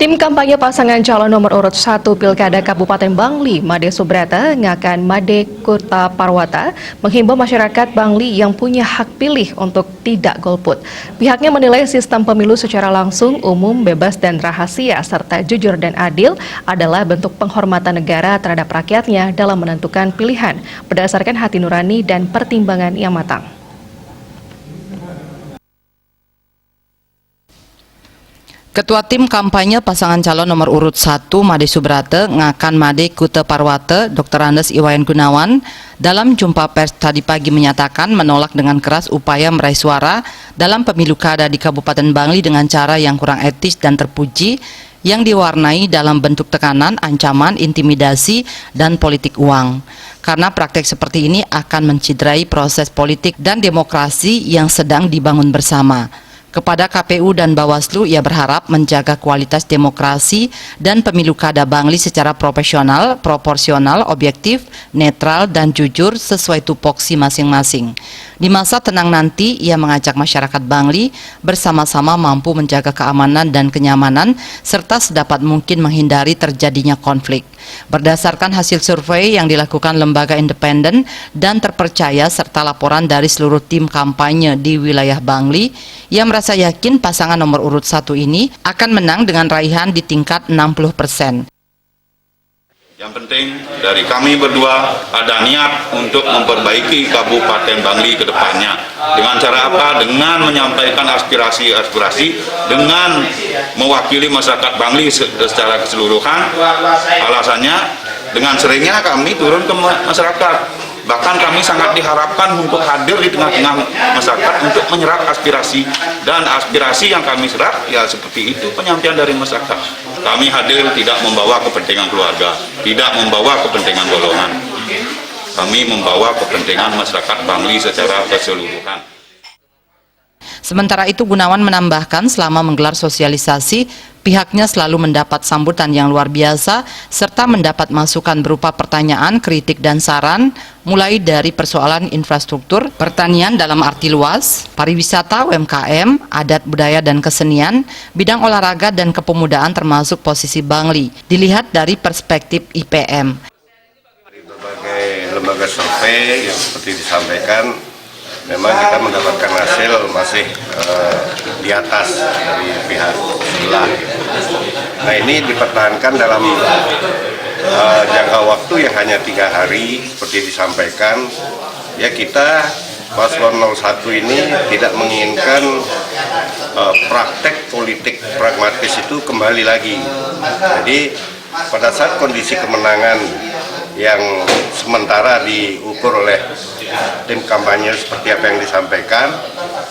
Tim kampanye pasangan calon nomor urut 1 Pilkada Kabupaten Bangli, Made Subrata, Ngakan Made Kuta Parwata, menghimbau masyarakat Bangli yang punya hak pilih untuk tidak golput. Pihaknya menilai sistem pemilu secara langsung, umum, bebas dan rahasia, serta jujur dan adil adalah bentuk penghormatan negara terhadap rakyatnya dalam menentukan pilihan berdasarkan hati nurani dan pertimbangan yang matang. Ketua Tim Kampanye Pasangan Calon Nomor Urut 1 Made Subrata, Ngakan Made Kuta Parwata, Dr. Andes Iwayan Gunawan, dalam jumpa pers tadi pagi menyatakan menolak dengan keras upaya meraih suara dalam pemilu kada di Kabupaten Bangli dengan cara yang kurang etis dan terpuji, yang diwarnai dalam bentuk tekanan, ancaman, intimidasi, dan politik uang. Karena praktek seperti ini akan menciderai proses politik dan demokrasi yang sedang dibangun bersama. Kepada KPU dan Bawaslu, ia berharap menjaga kualitas demokrasi dan pemilu kada Bangli secara profesional, proporsional, objektif, netral, dan jujur sesuai tupoksi masing-masing. Di masa tenang nanti, ia mengajak masyarakat Bangli bersama-sama mampu menjaga keamanan dan kenyamanan, serta sedapat mungkin menghindari terjadinya konflik. Berdasarkan hasil survei yang dilakukan lembaga independen dan terpercaya serta laporan dari seluruh tim kampanye di wilayah Bangli, ia merasa yakin pasangan nomor urut 1 ini akan menang dengan raihan di tingkat 60%. Yang penting dari kami berdua ada niat untuk memperbaiki Kabupaten Bangli ke depannya. Dengan cara apa? Dengan menyampaikan aspirasi-aspirasi, dengan mewakili masyarakat Bangli secara keseluruhan. Alasannya dengan seringnya kami turun ke masyarakat. Bahkan kami sangat diharapkan untuk hadir di tengah-tengah masyarakat untuk menyerap aspirasi, dan aspirasi yang kami serap ya seperti itu penyampaian dari masyarakat. Kami hadir tidak membawa kepentingan keluarga, tidak membawa kepentingan golongan. Kami membawa kepentingan masyarakat Bangli secara keseluruhan. Sementara itu, Gunawan menambahkan selama menggelar sosialisasi, pihaknya selalu mendapat sambutan yang luar biasa, serta mendapat masukan berupa pertanyaan, kritik, dan saran, mulai dari persoalan infrastruktur, pertanian dalam arti luas, pariwisata, UMKM, adat budaya dan kesenian, bidang olahraga dan kepemudaan termasuk posisi Bangli, dilihat dari perspektif IPM. Dari berbagai lembaga survei yang seperti disampaikan, memang kita mendapatkan hasil masih di atas dari pihak sebelah. Nah, ini dipertahankan dalam jangka waktu yang hanya 3 hari seperti disampaikan. Ya, kita paslon 01 ini tidak menginginkan praktek politik pragmatis itu kembali lagi. Jadi pada saat kondisi kemenangan yang sementara diukur oleh tim kampanye seperti apa yang disampaikan,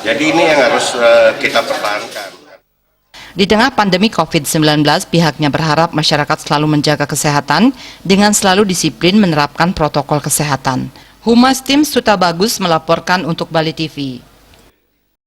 jadi ini yang harus kita pertahankan. Di tengah pandemi COVID-19, pihaknya berharap masyarakat selalu menjaga kesehatan dengan selalu disiplin menerapkan protokol kesehatan. Humas Tim Suta Bagus melaporkan untuk Bali TV.